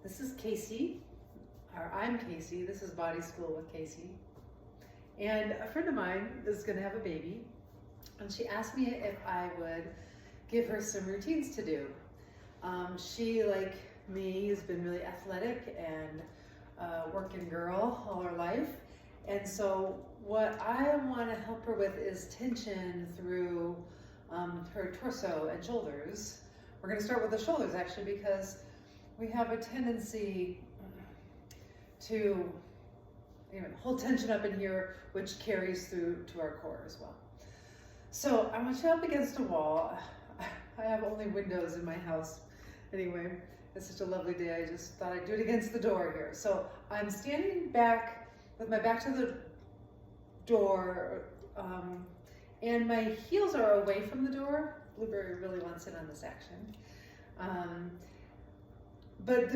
This is Kasey, or I'm Kasey. This is Body School with Kasey. And a friend of mine is going to have a baby, and she asked me if I would give her some routines to do. She, like me, has been really athletic and working girl all her life. And so what I want to help her with is tension through her torso and shoulders. We're going to start with the shoulders actually, because we have a tendency to hold tension up in here, which carries through to our core as well. So I want you up against a wall. I have only windows in my house. Anyway, it's such a lovely day. I just thought I'd do it against the door here. So I'm standing back with my back to the door, and my heels are away from the door. Blueberry really wants in on this action. But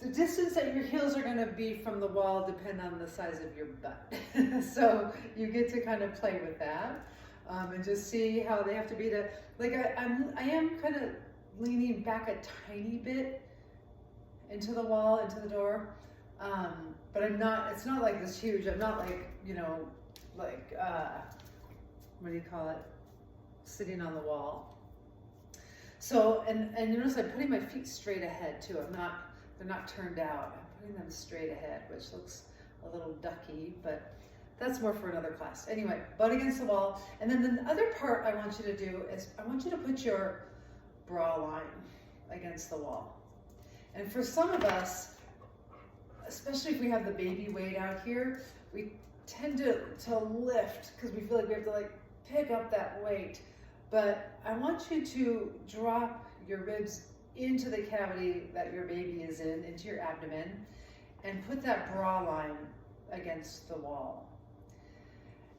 the distance that your heels are going to be from the wall depend on the size of your butt. So you get to kind of play with that and just see how they have to be to, like I am kind of leaning back a tiny bit into the wall, into the door, but I'm not, it's not like this huge, I'm not like, what do you call it, sitting on the wall. So, and you notice I'm putting my feet straight ahead too. They're not turned out. I'm putting them straight ahead, which looks a little ducky, but that's more for another class. Anyway, butt against the wall. And then the other part I want you to do is I want you to put your bra line against the wall. And for some of us, especially if we have the baby weight out here, we tend to lift because we feel like we have to pick up that weight. But I want you to drop your ribs into the cavity that your baby is in, into your abdomen, and put that bra line against the wall.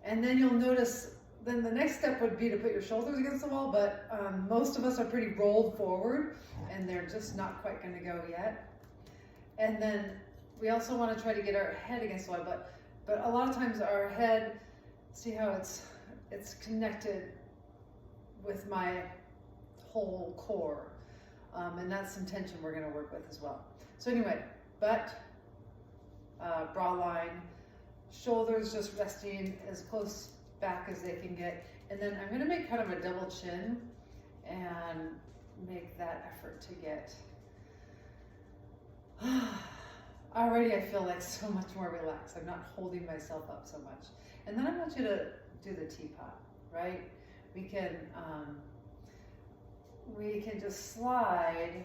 And then you'll notice, then the next step would be to put your shoulders against the wall, but most of us are pretty rolled forward, and they're just not quite gonna go yet. And then we also wanna try to get our head against the wall, but a lot of times our head, see how it's connected with my whole core, and that's some tension we're going to work with as well. So anyway, butt, bra line, shoulders just resting as close back as they can get, and then I'm going to make kind of a double chin and make that effort to get. Already I feel like so much more relaxed. I'm not holding myself up so much. And then I want you to do the teapot, right? We can just slide.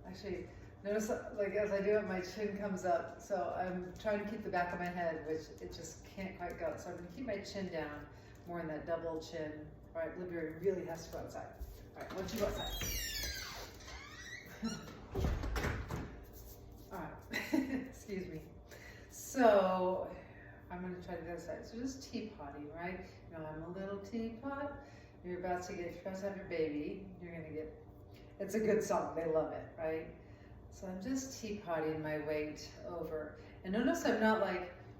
Actually, notice as I do it, my chin comes up. So I'm trying to keep the back of my head, which it just can't quite go. So I'm gonna keep my chin down, more in that double chin. All right, Blueberry really has to go outside. All right, why don't you go outside? All right, excuse me. So I'm gonna try to go outside. So just teapotting, right? I'm a little teapot. If you're about to have your baby, you're gonna get, it's a good song, they love it, right? So I'm just teapotting my weight over. And notice I'm not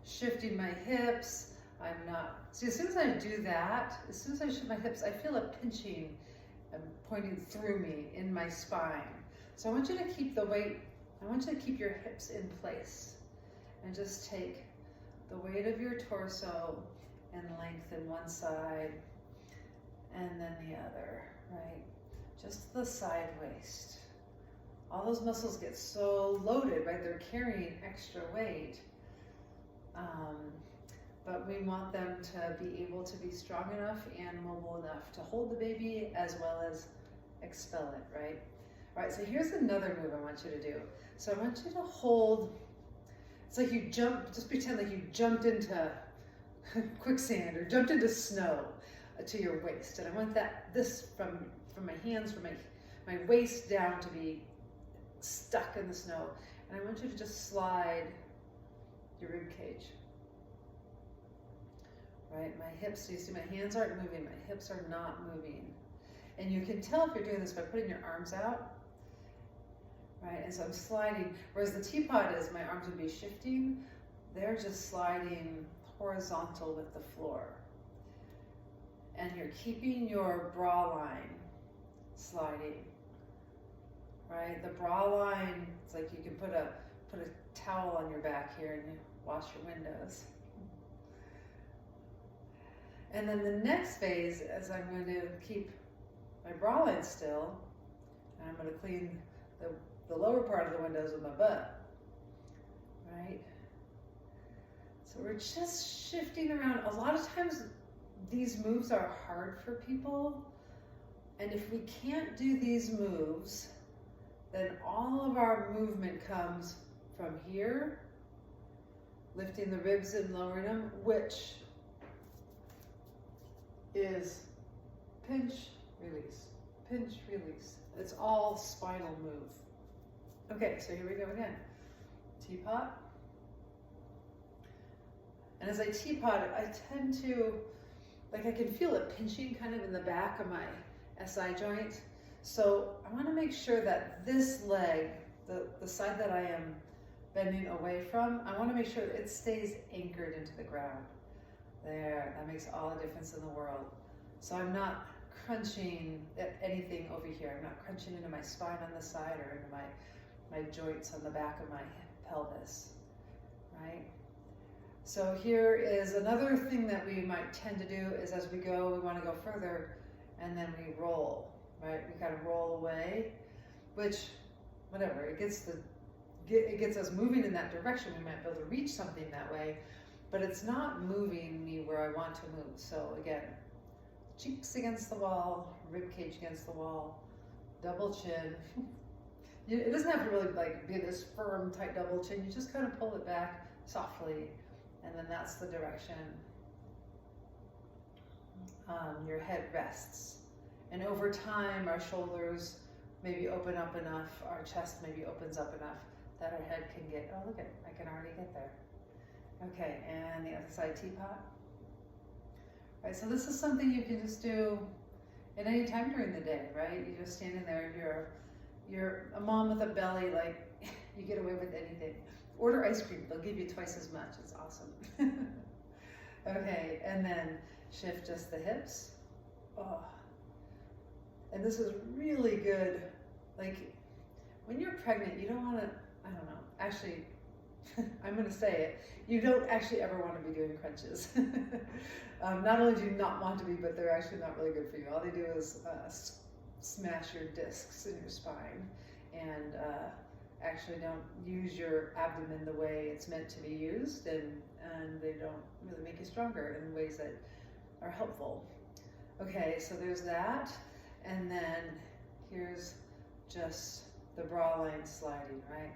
shifting my hips, I'm not, see as soon as I do that, as soon as I shift my hips, I feel a pinching pointing through me in my spine. So I want you to keep the weight, I want you to keep your hips in place and just take the weight of your torso and lengthen one side and then the other, right? Just the side waist. All those muscles get so loaded, right? They're carrying extra weight. But we want them to be able to be strong enough and mobile enough to hold the baby as well as expel it, right? All right, so here's another move I want you to do. So I want you to hold, it's like you jump, just pretend like you jumped into quicksand or jumped into snow to your waist. And I want this from my hands, from my waist down to be stuck in the snow. And I want you to just slide your rib cage. Right, my hips, you see my hands aren't moving, my hips are not moving. And you can tell if you're doing this by putting your arms out. Right, and so I'm sliding, whereas the teapot is, my arms would be shifting, they're just sliding horizontal with the floor. And you're keeping your bra line sliding. right? The bra line, it's like you can put a towel on your back here and you wash your windows. And then the next phase is I'm going to keep my bra line still, and I'm going to clean the lower part of the windows with my butt, right? So we're just shifting around. A lot of times these moves are hard for people, and if we can't do these moves, then all of our movement comes from here, lifting the ribs and lowering them, which is pinch, release, pinch, release. It's all spinal move. Okay, so here we go again. Teapot. And as I teapot, I tend to, like I can feel it pinching kind of in the back of my SI joint. So I want to make sure that this leg, the side that I am bending away from, I want to make sure that it stays anchored into the ground. There, that makes all the difference in the world. So I'm not crunching at anything over here. I'm not crunching into my spine on the side or into my joints on the back of my pelvis, right? So here is another thing that we might tend to do is as we go, we want to go further and then we roll, right? We kind of roll away, which, whatever, it gets us moving in that direction. We might be able to reach something that way, but it's not moving me where I want to move. So again, cheeks against the wall, rib cage against the wall, double chin. It doesn't have to really like be this firm, tight double chin. You just kind of pull it back softly, and then that's the direction your head rests. And over time, our shoulders maybe open up enough, our chest maybe opens up enough that our head can get, oh look, I can already get there. Okay, and the other side, teapot. Right, so this is something you can just do at any time during the day, right? You're just standing there, you're a mom with a belly, like you get away with anything. Order ice cream, they'll give you twice as much, it's awesome. Okay, and then shift just the hips. Oh. And this is really good, like when you're pregnant, you don't want to, I don't know, actually, I'm going to say it, you don't actually ever want to be doing crunches. Not only do you not want to be, but they're actually not really good for you. All they do is smash your discs in your spine and actually don't use your abdomen the way it's meant to be used, and they don't really make you stronger in ways that are helpful. Okay, so there's that, and then here's just the bra line sliding, right?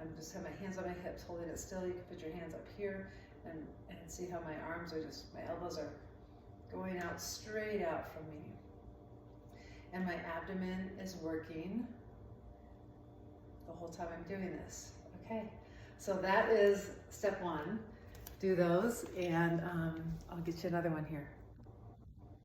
I'm just have my hands on my hips, holding it still. You can put your hands up here and see how my arms are just, my elbows are going out straight out from me. And my abdomen is working the whole time I'm doing this. Okay, so that is step one. Do those, and I'll get you another one here.